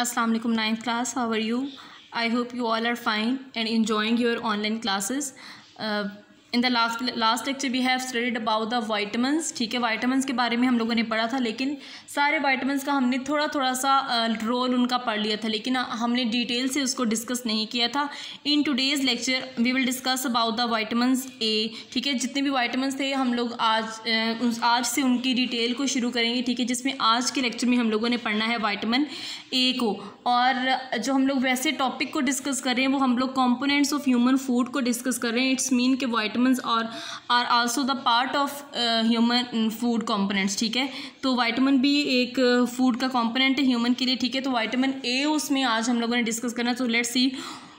Assalamu alaikum, 9th class. How are you? I hope you all are fine and enjoying your online classes. In the last lecture we have studied about the vitamins. ठीक है, vitamins के बारे में हम लोगों ने पढ़ा था, लेकिन सारे vitamins का हमने थोड़ा सा रोल उनका पढ़ लिया था, लेकिन हमने डिटेल से उसको डिस्कस नहीं किया था. In today's lecture we will discuss about the vitamins A. ठीक है, जितने भी vitamins थे हम लोग आज से उनकी डिटेल को शुरू करेंगे. ठीक है, जिसमें आज के लेक्चर में हम लोगों ने पढ़ना है विटामिन ए को, और जो हम लोग वैसे टॉपिक को डिस्कस कर रहे हैं वो हम लोग कंपोनेंट्स ऑफ ह्यूमन फूड को डिस्कस कर रहे हैं. इट्स मीन के vitamins और are also the part of human food components. ठीक है, तो विटामिन बी एक फूड का कंपोनेंट है ह्यूमन के लिए. ठीक है, तो विटामिन ए उसमें आज हम लोगों ने डिस्कस करना है. तो let's see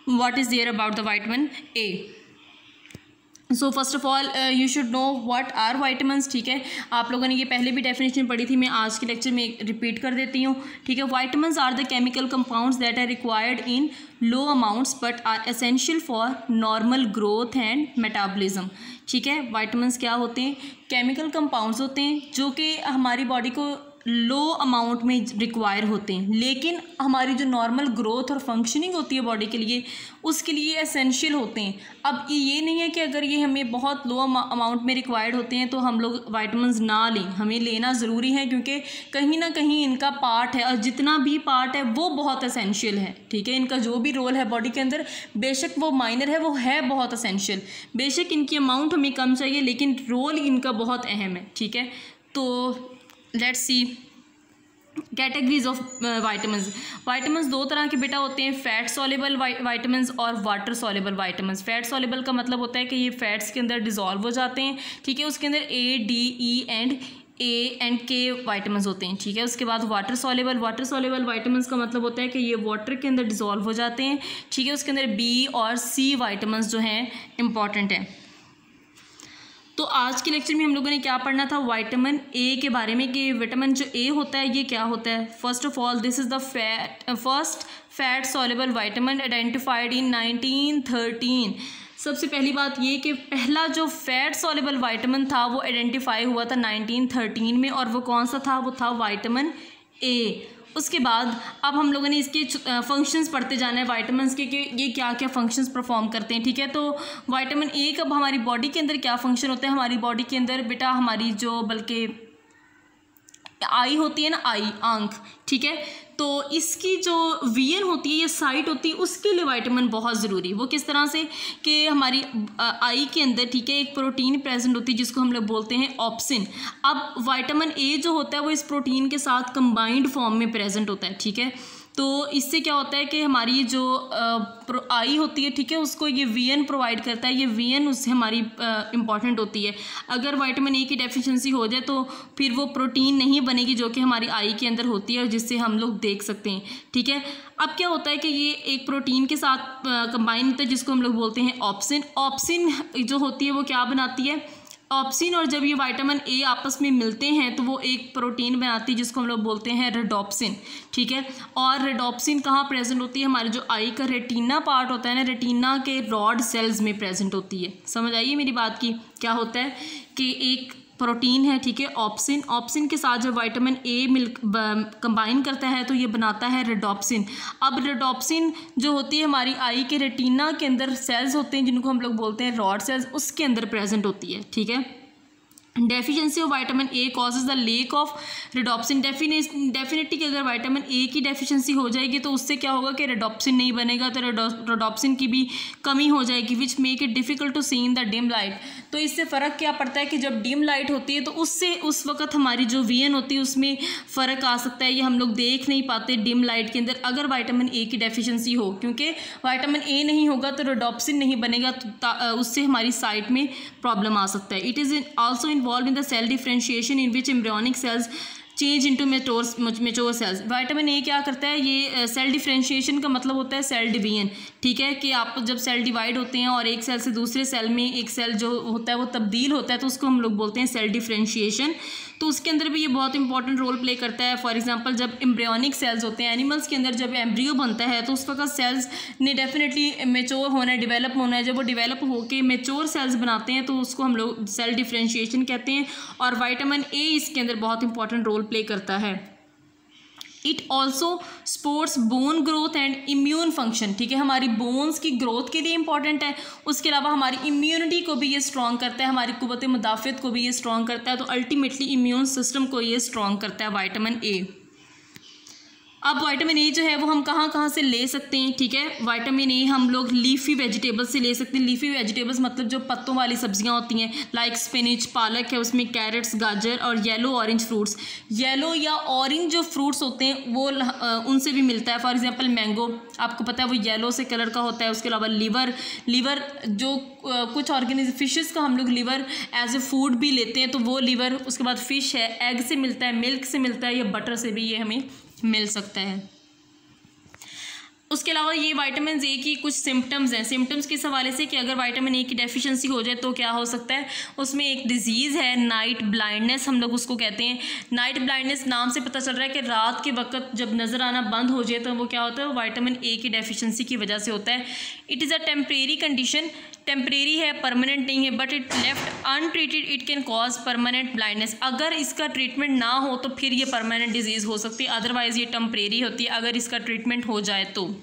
what is there about the vitamin A. So first of all you should know what are vitamins. ठीक है, आप लोगों ने ये पहले भी डेफिनेशन पढ़ी थी, मैं आज के लेक्चर में रिपीट कर देती हूँ. ठीक है, vitamins are the chemical compounds that are required in low amounts but are essential for normal growth and metabolism. ठीक है, विटामिन्स क्या होते हैं? केमिकल कंपाउंड्स होते हैं जो कि हमारी बॉडी को लो अमाउंट में रिक्वायर होते हैं, लेकिन हमारी जो नॉर्मल ग्रोथ और फंक्शनिंग होती है बॉडी के लिए उसके लिए एसेंशियल होते हैं. अब ये नहीं है कि अगर ये हमें बहुत लो अमाउंट में रिक्वायर्ड होते हैं तो हम लोग विटामिन्स ना लें, हमें लेना ज़रूरी है, क्योंकि कहीं ना कहीं इनका पार्ट है, और जितना भी पार्ट है वो बहुत एसेंशियल है. ठीक है, इनका जो भी रोल है बॉडी के अंदर, बेशक वो माइनर है, वो है बहुत एसेंशियल. बेशक इनकी अमाउंट हमें कम चाहिए, लेकिन रोल इनका बहुत अहम है. ठीक है, तो let's C categories of vitamins. Vitamins दो तरह के बेटा होते हैं, फैट सॉल्युबल विटामिन्स और water soluble vitamins. Fat soluble का मतलब होता है कि ये फैट्स के अंदर डिज़ोल्व हो जाते हैं. ठीक है, उसके अंदर ए डी ई एंड के विटामिन्स होते हैं. ठीक है, उसके बाद वाटर सॉल्युबल विटामिन्स का मतलब होता है कि ये वाटर के अंदर डिज़ोल्व हो जाते हैं. ठीक है, उसके अंदर बी और सी विटामिन्स जो हैं इम्पॉर्टेंट हैं. तो आज के लेक्चर में हम लोगों ने क्या पढ़ना था? विटामिन ए के बारे में, कि विटामिन जो ए होता है ये क्या होता है. First of all this is the first fat soluble vitamin identified in 1913. सबसे पहली बात ये कि पहला जो फैट सॉल्युबल विटामिन था वो आइडेंटिफाई हुआ था 1913 में, और वो कौन सा था? वो था विटामिन ए. उसके बाद अब हम लोगों ने इसके फंक्शंस पढ़ते जाना है विटामिन्स के, कि ये क्या क्या फंक्शंस परफॉर्म करते हैं. ठीक है, तो विटामिन ए का हमारी बॉडी के अंदर क्या फंक्शन होता है? हमारी बॉडी के अंदर बेटा हमारी जो बल्कि आई होती है ना, आई आंख. ठीक है, तो इसकी जो वीएन होती है, ये साइट होती है, उसके लिए विटामिन बहुत ज़रूरी. वो किस तरह से कि हमारी आई के अंदर, ठीक है, एक प्रोटीन प्रेजेंट होती है जिसको हम लोग बोलते हैं ऑप्सिन. अब विटामिन ए जो होता है वो इस प्रोटीन के साथ कंबाइंड फॉर्म में प्रेजेंट होता है. ठीक है, तो इससे क्या होता है कि हमारी जो आई होती है, ठीक है, उसको ये वीएन प्रोवाइड करता है. ये वीएन उससे हमारी इम्पॉर्टेंट होती है. अगर विटामिन ए की डेफिशिएंसी हो जाए तो फिर वो प्रोटीन नहीं बनेगी जो कि हमारी आई के अंदर होती है और जिससे हम लोग देख सकते हैं. ठीक है, अब क्या होता है कि ये एक प्रोटीन के साथ कंबाइन होता है जिसको हम लोग बोलते हैं ऑप्सिन. ऑप्सिन जो होती है वो क्या बनाती है? ऑप्सिन और जब ये विटामिन ए आपस में मिलते हैं तो वो एक प्रोटीन बनाती है जिसको हम लोग बोलते हैं रेडोप्सिन. ठीक है, और रेडोप्सिन कहाँ प्रेजेंट होती है? हमारे जो आई का रेटिना पार्ट होता है ना, रेटिना के रॉड सेल्स में प्रेजेंट होती है. समझ आइए मेरी बात की. क्या होता है कि एक प्रोटीन है, ठीक है, ऑप्सिन के साथ जब विटामिन ए कंबाइन करता है तो ये बनाता है रेडोप्सिन. अब रेडोप्सिन जो होती है हमारी आई के रेटिना के अंदर सेल्स होते हैं जिनको हम लोग बोलते हैं रॉड सेल्स, उसके अंदर प्रेजेंट होती है. ठीक है, deficiency of vitamin A causes the lack of rhodopsin. Definitely कि अगर विटामिन ए की डेफिशिएंसी हो जाएगी तो उससे क्या होगा कि रेडोप्सिन नहीं बनेगा, तो रेडोप्सिन की भी कमी हो जाएगी, which make it difficult to see in the dim light. तो इससे फ़र्क क्या पड़ता है कि जब डिम लाइट होती है तो उससे उस वक्त हमारी जो वीएन होती है उसमें फ़र्क आ सकता है. ये हम लोग देख नहीं पाते डिम लाइट के अंदर अगर विटामिन ए की डेफिशिएंसी हो, क्योंकि विटामिन ए नहीं होगा तो रेडोप्सिन नहीं बनेगा, तो उससे हमारी साइट में प्रॉब्लम आ सकता है. It is also involved in the cell differentiation in which embryonic cells change into mature cells. Vitamin A क्या करता है? ये सेल डिफ्रेंशिएशन का मतलब होता है सेल डिवीजन. ठीक है, कि आप जब सेल डिवाइड होते हैं और एक सेल से दूसरे सेल में एक सेल जो होता है वो तब्दील होता है तो उसको हम लोग बोलते हैं सेल डिफ्रेंशिएशन. तो उसके अंदर भी ये बहुत इंपॉर्टेंट रोल प्ले करता है. फॉर एग्जांपल जब एम्ब्रियोनिक सेल्स होते हैं एनिमल्स के अंदर, जब एम्ब्रियो बनता है तो उस वक्त सेल्स ने डेफिनेटली मेच्योर होना है, डेवलप होना है. जब वो डेवलप होकर मेच्योर सेल्स बनाते हैं तो उसको हम लोग सेल डिफ्रेंशिएशन कहते हैं, और विटामिन ए इसके अंदर बहुत इंपॉर्टेंट रोल प्ले करता है. It also supports bone growth and immune function, ठीक है, हमारी बोन्स की ग्रोथ के लिए इंपॉर्टेंट है। उसके अलावा हमारी इम्यूनिटी को भी ये स्ट्रॉन्ग करता है, हमारी कुव्वत मुदाफ़ियत को भी ये स्ट्रॉन्ग करता है। तो अल्टीमेटली इम्यून सिस्टम को ये स्ट्रॉन्ग करता है विटामिन ए। अब विटामिन ए जो है वो हम कहाँ कहाँ से ले सकते हैं, ठीक है। विटामिन ए हम लोग लीफी वेजिटेबल्स से ले सकते हैं। लीफी वेजिटेबल्स मतलब जो पत्तों वाली सब्जियां होती हैं, लाइक स्पिनिच, पालक है, उसमें कैरेट्स, गाजर और येलो ऑरेंज फ्रूट्स। येलो या ऑरेंज जो फ्रूट्स होते हैं वो उनसे भी मिलता है। फॉर एग्जांपल मैंगो, आपको पता है वो येलो से कलर का होता है। उसके अलावा लीवर जो कुछ ऑर्गेनिज फिशेस का हम लोग लिवर एज ए फूड भी लेते हैं, तो वो लिवर, उसके बाद फिश है, एग से मिलता है, मिल्क से मिलता है, या बटर से भी ये हमें मिल सकता है। उसके अलावा ये विटामिन ए की कुछ सिम्टम्स हैं। सिम्टम्स किस हवाले से कि अगर विटामिन ए की डेफिशिएंसी हो जाए तो क्या हो सकता है। उसमें एक डिजीज़ है नाइट ब्लाइंडनेस, हम लोग उसको कहते हैं। नाइट ब्लाइंडनेस नाम से पता चल रहा है कि रात के वक्त जब नज़र आना बंद हो जाए तो वो क्या होता है, वो विटामिन ए की डेफिशिएंसी की वजह से होता है। It is a temporary condition, temporary है, परमानेंट नहीं है, but it left untreated it can cause permanent blindness. अगर इसका ट्रीटमेंट ना हो तो फिर ये परमानेंट डिजीज़ हो सकती है, अदरवाइज़ ये टेम्परेरी होती है अगर इसका ट्रीटमेंट हो जाए तो।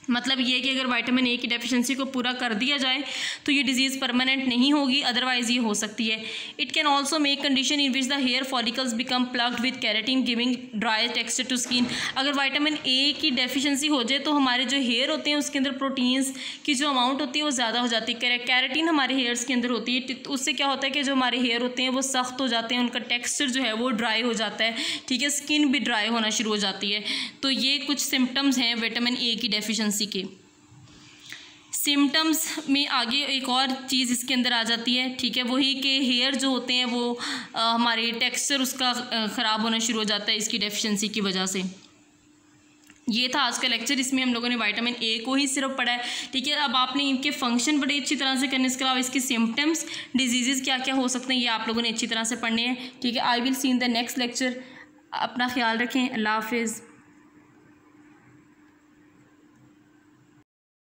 मतलब ये कि अगर विटामिन ए की डेफिशिएंसी को पूरा कर दिया जाए तो ये डिजीज़ परमानेंट नहीं होगी, अदरवाइज़ ये हो सकती है। It can also make condition in which the hair follicles become plugged with keratin giving dry texture to skin. अगर विटामिन ए की डेफिशिएंसी हो जाए तो हमारे जो हेयर होते हैं उसके अंदर प्रोटीन्स की जो अमाउंट होती है वो ज़्यादा हो जाती है। कैरेटिन हमारे हेयर्स के अंदर होती है, तो उससे क्या होता है कि जो हमारे हेयर होते हैं वो सख्त हो जाते हैं, उनका टेक्सचर जो है वो ड्राई हो जाता है, ठीक है, स्किन भी ड्राई होना शुरू हो जाती है। तो ये कुछ सिम्टम्स हैं विटामिन ए की डेफिशिएंसी के। सिम्टम्स में आगे एक और चीज़ इसके अंदर आ जाती है, ठीक है, वही कि हेयर जो होते हैं वो हमारे टेक्सचर उसका ख़राब होना शुरू हो जाता है इसकी डेफिशिएंसी की वजह से। ये था आज का लेक्चर, इसमें हम लोगों ने विटामिन ए को ही सिर्फ पढ़ा है, ठीक है। अब आपने इनके फंक्शन बड़े अच्छी तरह से करने, इसके अलावा इसके सिम्टम्स, डिजीज़ क्या क्या हो सकते हैं, ये आप लोगों ने अच्छी तरह से पढ़ने हैं, ठीक है। I will see in the next lecture. अपना ख्याल रखें, अल्लाह हाफिज़।